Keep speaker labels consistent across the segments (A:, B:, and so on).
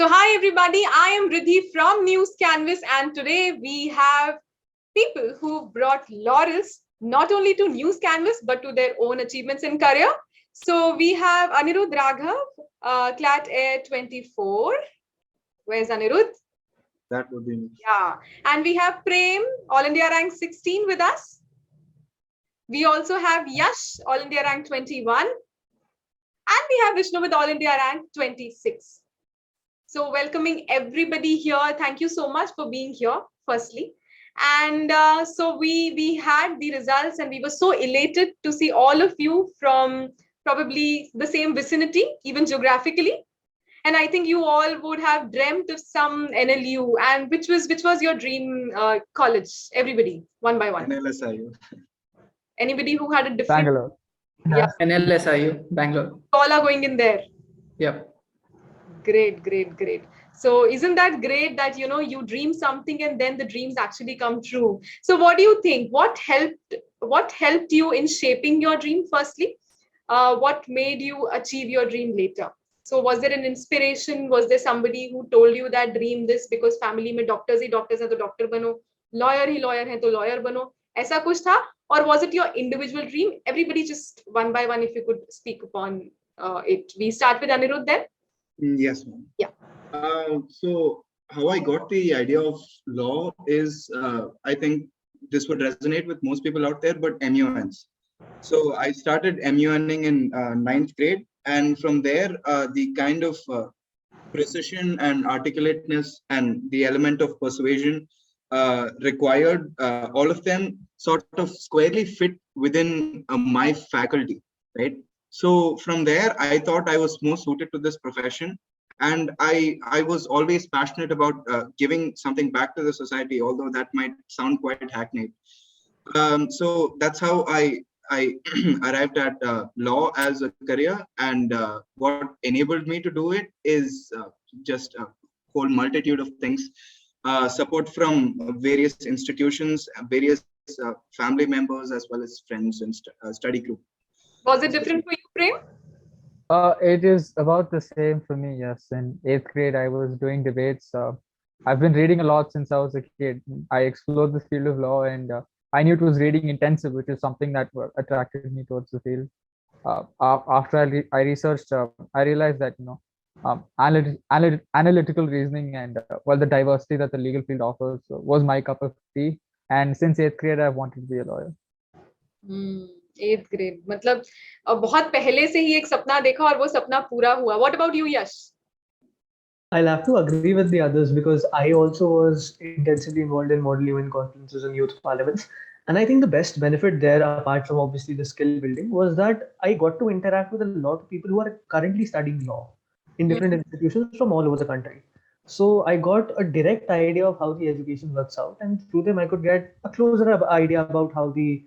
A: So hi everybody, I am Riddhi from Newscanvass, and today we have people who brought laurels not only to Newscanvass but to their own achievements in career. So we have Anirudh Raghav, CLAT Air 24. Where's Anirudh?
B: That would be me.
A: Yeah. And we have Prem, All India rank 16 with us. We also have Yash, All India rank 21. And we have Vishnu with All India rank 26. So welcoming everybody here. Thank you so much for being here, firstly. And so we had the results and we were so elated to see all of you from probably the same vicinity, even geographically. And I think you all would have dreamt of some NLU. And which was your dream college? Everybody, one by one.
B: NLSIU.
A: Anybody who had a different...
C: Bangalore.
A: Yeah.
D: NLSIU, Bangalore.
A: All are going in there.
D: Yep.
A: Great. So isn't that great that you dream something and then the dreams actually come true? So what do you think? What helped you in shaping your dream firstly? What made you achieve your dream later? So was there an inspiration? Was there somebody who told you that dream this because family mein doctors hai to doctor bano, lawyer hai to lawyer bano? Aisa kuch tha? Or was it your individual dream? Everybody just one by one, if you could speak upon it. We start with Anirudh then.
B: Yes, ma'am.
A: Yeah.
B: So how I got the idea of law is, I think this would resonate with most people out there, but MUNs. So I started MUNing in 9th grade, and from there, the kind of precision and articulateness and the element of persuasion required, all of them sort of squarely fit within my faculty, right? So from there, I thought I was more suited to this profession. And I was always passionate about giving something back to the society, although that might sound quite hackneyed. So that's how I arrived at law as a career. And what enabled me to do it is just a whole multitude of things. Support from various institutions, various family members, as well as friends and study group.
A: Was it different for you, Prem?
C: It is about the same for me, yes. In 8th grade, I was doing debates. I've been reading a lot since I was a kid. I explored the field of law, and I knew it was reading intensive, which is something that attracted me towards the field. After I researched, I realized that analytical reasoning and the diversity that the legal field offers was my cup of tea. And since 8th grade, I wanted to be a lawyer.
A: 8th grade, मतलब बहुत पहले से ही एक सपना देखा और वो सपना पूरा हुआ. What about you, Yash?
E: I'll have to agree with the others because I also was intensively involved in model event conferences and youth parliaments. And I think the best benefit there, apart from obviously the skill building, was that I got to interact with a lot of people who are currently studying law in different institutions from all over the country. So I got a direct idea of how the education works out, and through them I could get a closer idea about how the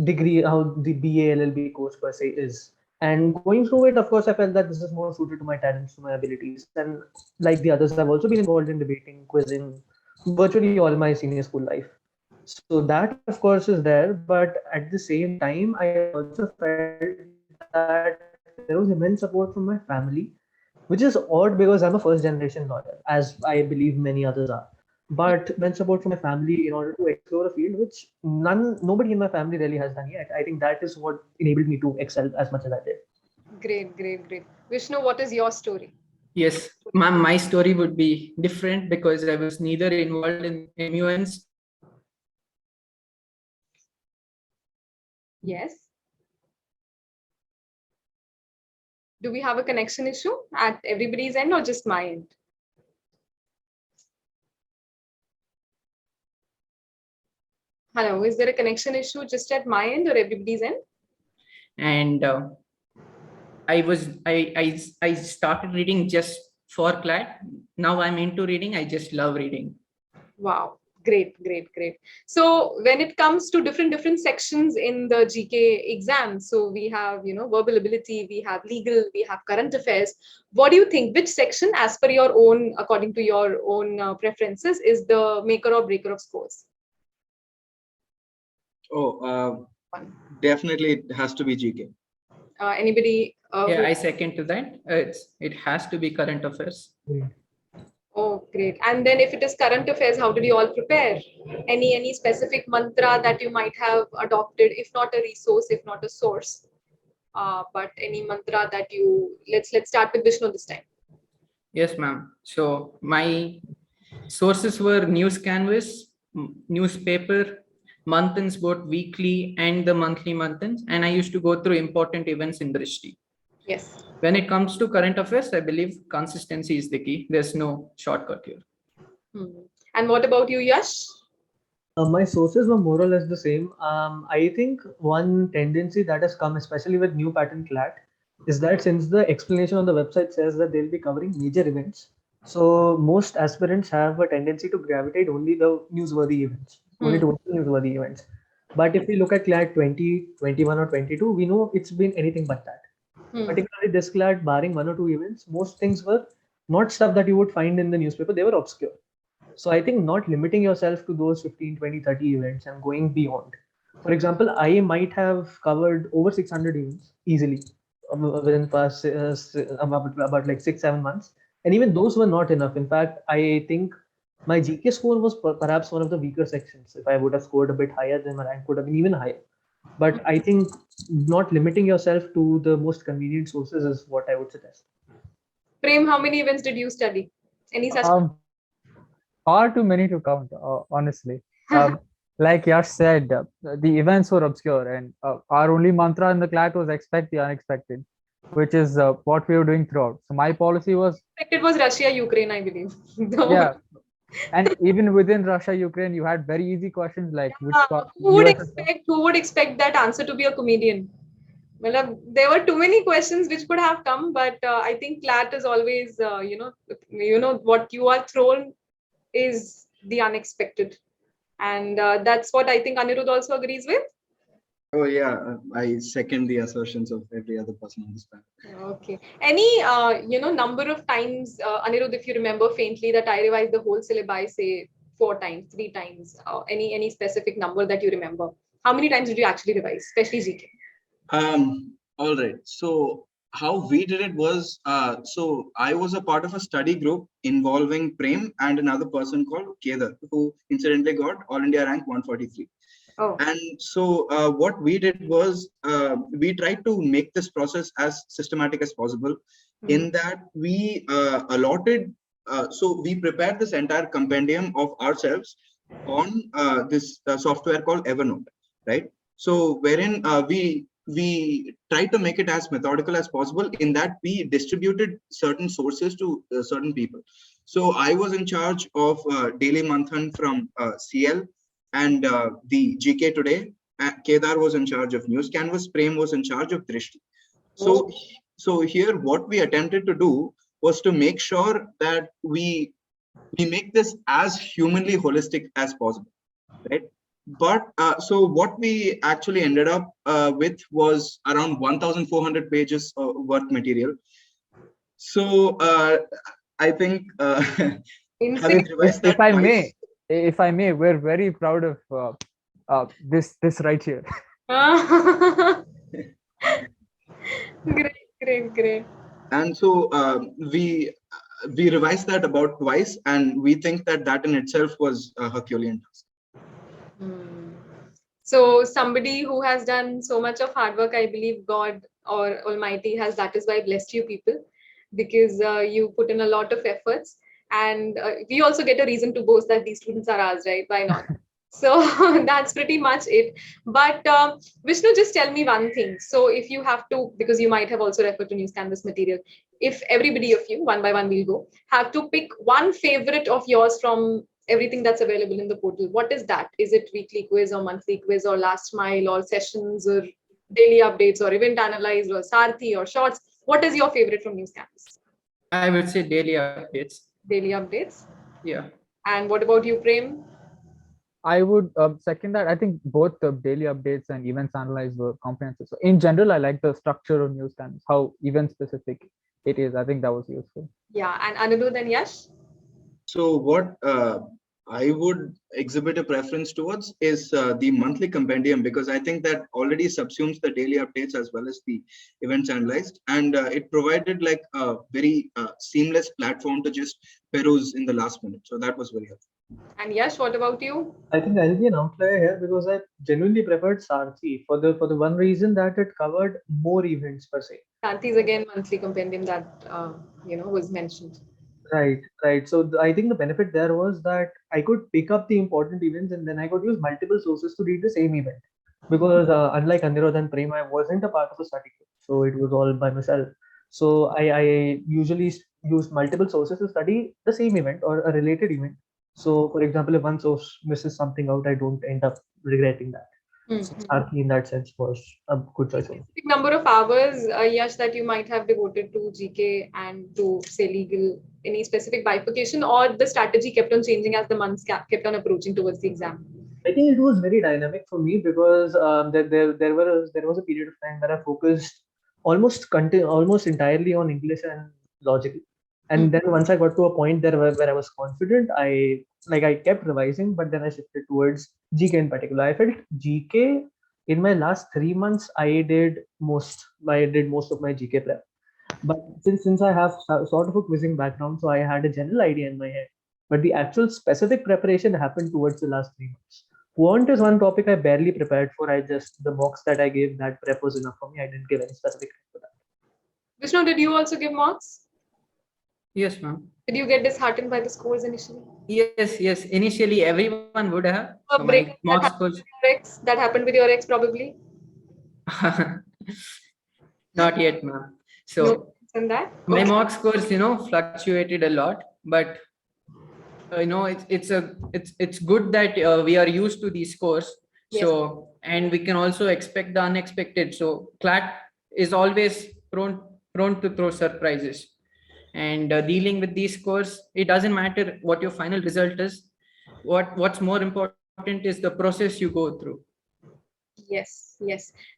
E: degree, how the BA LLB course per se is. And going through it, of course, I felt that this is more suited to my talents, to my abilities. And like the others, I've also been involved in debating, quizzing, virtually all my senior school life. So that, of course, is there. But at the same time, I also felt that there was immense support from my family, which is odd because I'm a first generation lawyer, as I believe many others are. But when support from my family in order to explore a field which nobody in my family really has done yet, I think that is what enabled me to excel as much as I did.
A: Great. Vishnu, what is your story?
D: Yes, ma'am, my story would be different because I was neither involved in MUNs.
A: Yes. Do we have a connection issue at everybody's end or just my end? Hello, is there a connection issue just at my end or everybody's end?
D: And I started reading just for CLAT. Now I'm into reading. I just love reading.
A: Wow, great. So when it comes to different sections in the GK exam, so we have verbal ability, we have legal, we have current affairs. What do you think? Which section, as per your own, according to your own preferences, is the maker or breaker of scores?
B: Definitely it has to be GK.
A: Anybody?
D: Yeah, I second to that. It has to be current affairs.
A: Oh, great. And then if it is current affairs, how did you all prepare? Any specific mantra that you might have adopted, if not a resource, if not a source, but any mantra that you let's start with Vishnu this time.
D: Yes, ma'am. So my sources were Newscanvass, newspaper, monthins, both weekly and the monthly monthins, and I used to go through important events in Drishti.
A: Yes.
D: When it comes to current affairs, I believe consistency is the key. There's no shortcut here.
A: And what about you, Yash?
E: My sources were more or less the same. I think one tendency that has come, especially with new pattern CLAT, is that since the explanation on the website says that they'll be covering major events, so most aspirants have a tendency to gravitate only the newsworthy events, only towards the newsworthy events. But if we look at CLAT 20, 21, or 22, we know it's been anything but that. Particularly this CLAT, barring one or two events, most things were not stuff that you would find in the newspaper, they were obscure. So I think not limiting yourself to those 15, 20, 30 events and going beyond. For example, I might have covered over 600 events easily within past about like 6, 7 months. And even those were not enough. In fact, I think my GK score was perhaps one of the weaker sections. If I would have scored a bit higher, then my rank would have been even higher. But I think not limiting yourself to the most convenient sources is what I would suggest.
A: Prem, how many events did you study? Any such?
C: Far too many to count, honestly. Like Yash said, the events were obscure, and our only mantra in the CLAT was expect the unexpected, which is what we were doing throughout. So my policy was,
A: It was Russia, Ukraine, I believe.
C: yeah, and even within Russia, Ukraine, you had very easy questions like which part USSR.
A: Who would expect that answer to be a comedian? Well, there were too many questions which could have come, but I think CLAT is always, what you are thrown is the unexpected, and that's what I think Anirudh also agrees with.
B: Oh yeah, I second the assertions of every other person on this panel.
A: Okay. Any number of times, Anirudh, if you remember faintly, that I revised the whole syllabi, say 4 times, 3 times, any specific number that you remember? How many times did you actually revise, especially GK?
B: All right. So how we did it was, so I was a part of a study group involving Prem and another person called Kedar, who incidentally got All India rank 143.
A: Oh.
B: And so what we did was we tried to make this process as systematic as possible in that we allotted, so we prepared this entire compendium of ourselves on this software called Evernote, right? So wherein we tried to make it as methodical as possible in that we distributed certain sources to certain people. So I was in charge of daily manthan from CL and the GK today. Kedar was in charge of Newscanvass. Prem was in charge of Drishti. So here what we attempted to do was to make sure that we make this as humanly holistic as possible, right? But so what we actually ended up with was around 1,400 pages of work material. So I think having revised that
C: if I may, we're very proud of this right here.
A: Great.
B: And so we revised that about twice, and we think that in itself was a Herculean task.
A: So somebody who has done so much of hard work, I believe God or Almighty has, that is why blessed you people, because you put in a lot of efforts, and we also get a reason to boast that these students are ours, right? Why not? So that's pretty much it. But Vishnu, just tell me one thing. So if you have to, because you might have also referred to Newscanvass material, if everybody of you, one by one we'll go, have to pick one favorite of yours from everything that's available in the portal, what is that? Is it weekly quiz or monthly quiz or last mile or sessions or daily updates or event analyzed or Sarthi or shorts? What is your favorite from Newscanvass?
D: I would say daily updates.
A: Daily updates?
D: Yeah.
A: And what about you, Prem?
C: I would second that. I think both the daily updates and events analyzed were comprehensive. So in general, I like the structure of Newscanvass, how event specific it is. I think that was useful.
A: Yeah, and Anirudh and Yash?
B: So what I would exhibit a preference towards is the monthly compendium, because I think that already subsumes the daily updates as well as the events analyzed, and it provided like a very seamless platform to just peruse in the last minute. So that was very helpful.
A: And Yash, what about you?
E: I think I'll be an outlier here because I genuinely preferred Sarthi for the one reason that it covered more events per se.
A: Shanti's again monthly compendium that was mentioned.
E: Right, right. So I think the benefit there was that I could pick up the important events and then I could use multiple sources to read the same event. Because unlike Anirudh and Prem, I wasn't a part of a study group, so it was all by myself. So I usually use multiple sources to study the same event or a related event. So, for example, if one source misses something out, I don't end up regretting that. So
A: Mhm.
E: Sarthi in that sense was a good choice.
A: Specific number of hours, Yash, that you might have devoted to GK and to say legal, any specific bifurcation, or the strategy kept on changing as the months kept on approaching towards the exam?
E: I think it was very dynamic for me because there was a period of time where I focused almost entirely on English and logic, and then once I got to a point there where I was confident, I kept revising, but then I shifted towards GK in particular. I felt GK in my last 3 months I did most of my GK prep, but since I have sort of a quizzing background, so I had a general idea in my head. But the actual specific preparation happened towards the last 3 months. Quant is one topic I barely prepared for. I just the box that I gave that prep was enough for me. I didn't give any specific for that.
A: Vishnu, did you also give marks?
D: Yes, ma'am.
A: Did you get disheartened by the scores initially?
D: Yes. Initially, everyone would have.
A: A
D: So
A: break
D: my mark scores.
A: that happened with your ex probably.
D: Not yet, ma'am. So
A: No comments on that.
D: my
A: Okay.
D: mark scores, fluctuated a lot, but it's good that we are used to these scores.
A: Yes.
D: So, and we can also expect the unexpected. So CLAT is always prone to throw surprises. And dealing with these scores, it doesn't matter what your final result is. What's more important is the process you go through.
A: Yes.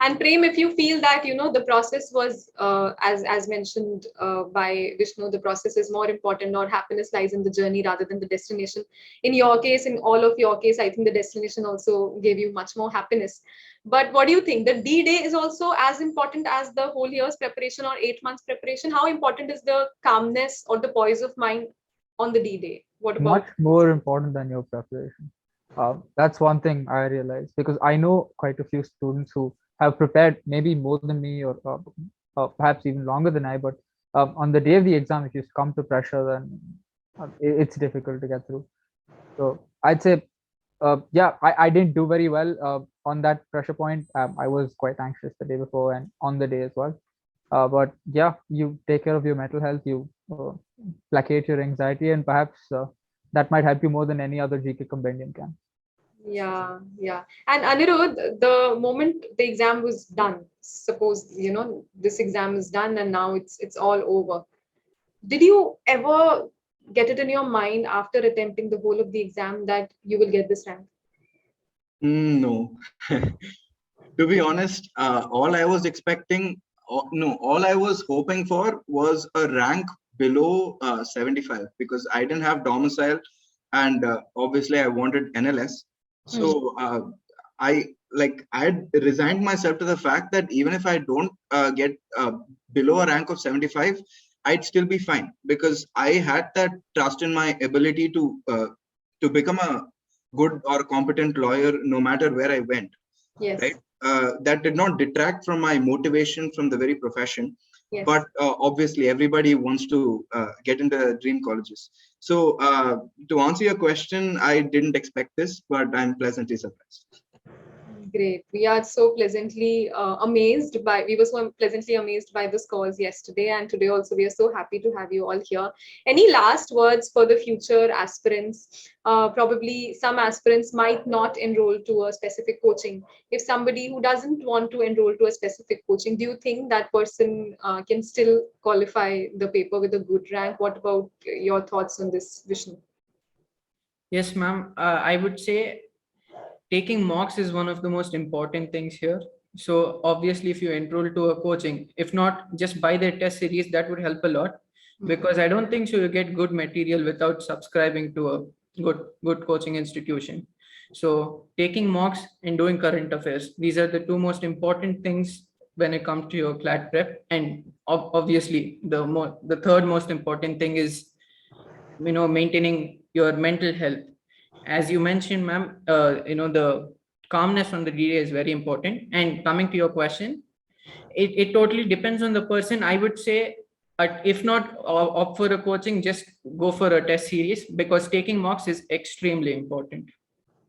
A: And Prem, if you feel that the process was as mentioned by Vishnu, the process is more important, or happiness lies in the journey rather than the destination. In your case, in all of your case, I think the destination also gave you much more happiness. But what do you think? The D-Day is also as important as the whole year's preparation or 8 months preparation. How important is the calmness or the poise of mind on the D-Day? What about
C: Much more important than your preparation. That's one thing I realized, because I know quite a few students who have prepared maybe more than me, or perhaps even longer than I, but on the day of the exam, if you succumb to pressure, then it's difficult to get through. So I'd say, I didn't do very well on that pressure point. I was quite anxious the day before and on the day as well. But yeah, you take care of your mental health, you placate your anxiety, and perhaps that might help you more than any other GK compendium can.
A: Yeah. And Anirudh, the moment the exam was done, suppose this exam is done and now it's all over. Did you ever get it in your mind after attempting the whole of the exam that you will get this rank?
B: No. To be honest, all I was expecting, all I was hoping for was a rank below 75, because I didn't have domicile, and obviously I wanted NLS. So I had resigned myself to the fact that even if I don't get below a rank of 75, I'd still be fine, because I had that trust in my ability to become a good or competent lawyer no matter where I went.
A: Yes.
B: Right? That did not detract from my motivation from the very profession.
A: Yes.
B: But obviously everybody wants to get into dream colleges. So to answer your question, I didn't expect this, but I'm pleasantly surprised.
A: Great. We were so pleasantly amazed by the scores yesterday, and today also we are so happy to have you all here. Any last words for the future aspirants? Probably some aspirants might not enroll to a specific coaching. If somebody who doesn't want to enroll to a specific coaching, do you think that person can still qualify the paper with a good rank? What about your thoughts on this, Vishnu?
D: Yes, ma'am. I would say taking mocks is one of the most important things here. So obviously, if you enroll to a coaching, if not just buy their test series, that would help a lot, because I don't think so you get good material without subscribing to a good coaching institution. So taking mocks and doing current affairs, these are the two most important things when it comes to your CLAT prep. And obviously the third most important thing is, maintaining your mental health. As you mentioned, ma'am, the calmness on the DDay is very important. And coming to your question, it totally depends on the person. I would say, if not opt for a coaching, just go for a test series, because taking mocks is extremely important.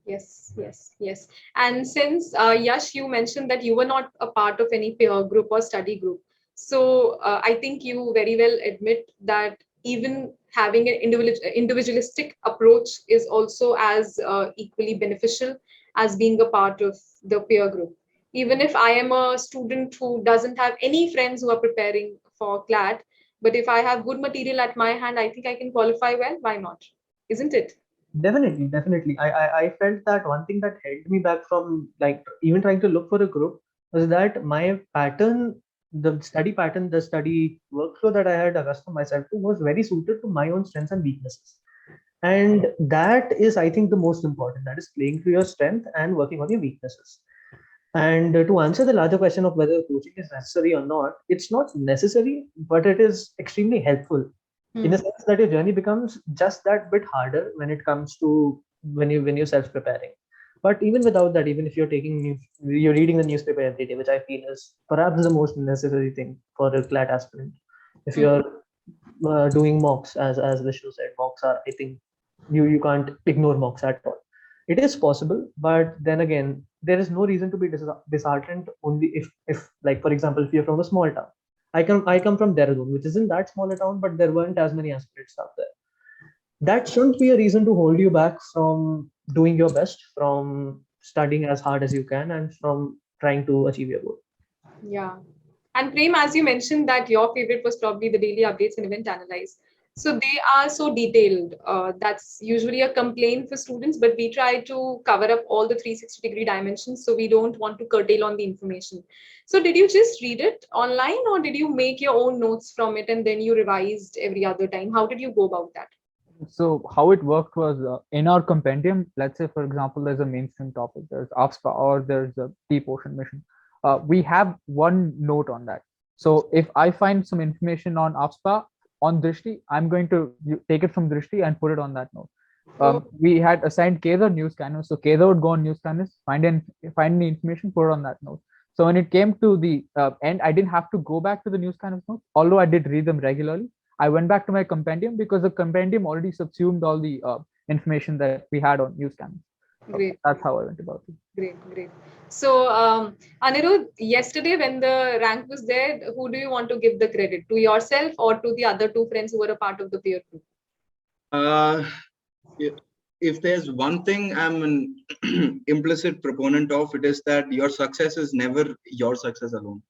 A: Yes, yes, yes. And since Yash, you mentioned that you were not a part of any peer group or study group. So I think you very well admit that even having an individualistic approach is also as equally beneficial as being a part of the peer group. Even if I am a student who doesn't have any friends who are preparing for CLAT, but if I have good material at my hand, I think I can qualify well. Why not? Isn't it?
E: Definitely, definitely. I felt that one thing that held me back from like even trying to look for a group was that my pattern, the study pattern, the study workflow that I had accustomed myself to was very suited to my own strengths and weaknesses. And that is, I think, the most important. That is playing to your strength and working on your weaknesses. And to answer the larger question of whether coaching is necessary or not, it's not necessary, but it is extremely helpful in a sense that your journey becomes just that bit harder when it comes to when you're self-preparing. But even without that, even if you're reading the newspaper every day, which I feel is perhaps the most necessary thing for a CLAT aspirant. If you're doing mocks, as Vishnu said, mocks are, I think, you can't ignore mocks at all. It is possible, but then again, there is no reason to be disheartened only if like, for example, if you're from a small town. I come from Dehradun, which isn't that small a town, but there weren't as many aspirants out there. That shouldn't be a reason to hold you back from doing your best, from studying as hard as you can, and from trying to achieve your goal.
A: Yeah. And Prem, as you mentioned that your favorite was probably the daily updates and event analyze. So they are so detailed. That's usually a complaint for students, but we try to cover up all the 360-degree dimensions. So we don't want to curtail on the information. So did you just read it online, or did you make your own notes from it and then you revised every other time? How did you go about that?
C: So how it worked was in our compendium, let's say, for example, there's a mainstream topic, there's AFSPA, or there's a deep ocean mission. We have one note on that. So if I find some information on AFSPA on Drishti, I'm going to take it from Drishti and put it on that note. We had assigned Kedar Newscanvass. So Kedar would go on Newscanvass, find the information, put it on that note. So when it came to the end, I didn't have to go back to the Newscanvass notes, although I did read them regularly. I went back to my compendium because the compendium already subsumed all the information that we had on Newscanvass.
A: Great.
C: That's how I went about it.
A: Great, great. So, Anirudh, yesterday when the rank was there, who do you want to give the credit? To yourself or to the other two friends who were a part of the peer group?
B: If there's one thing I'm an implicit proponent of, it is that your success is never your success alone.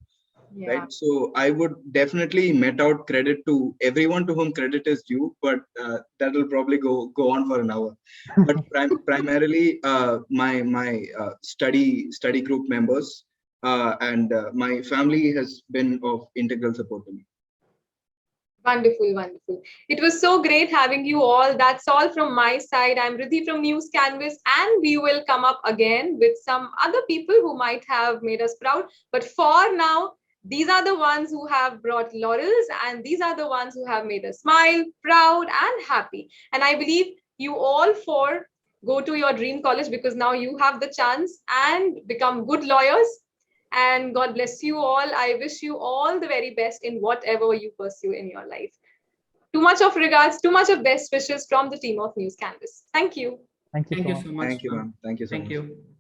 A: Yeah.
B: Right. So I would definitely met out credit to everyone to whom credit is due, but that will probably go on for an hour. But primarily my study group members and my family has been of integral support to me.
A: Wonderful, wonderful. It was so great having you all. That's all from my side. I'm Riddhi from Newscanvass, and we will come up again with some other people who might have made us proud. But for now, these are the ones who have brought laurels, and these are the ones who have made us smile, proud, and happy. And I believe you all four go to your dream college, because now you have the chance and become good lawyers. And God bless you all. I wish you all the very best in whatever you pursue in your life. Too much of regards, too much of best wishes from the team of Newscanvass. Thank you.
C: Thank you
D: Thank
C: so
D: you
C: much.
D: so much.
B: Thank you, ma'am. Thank you so much.
D: Thank you.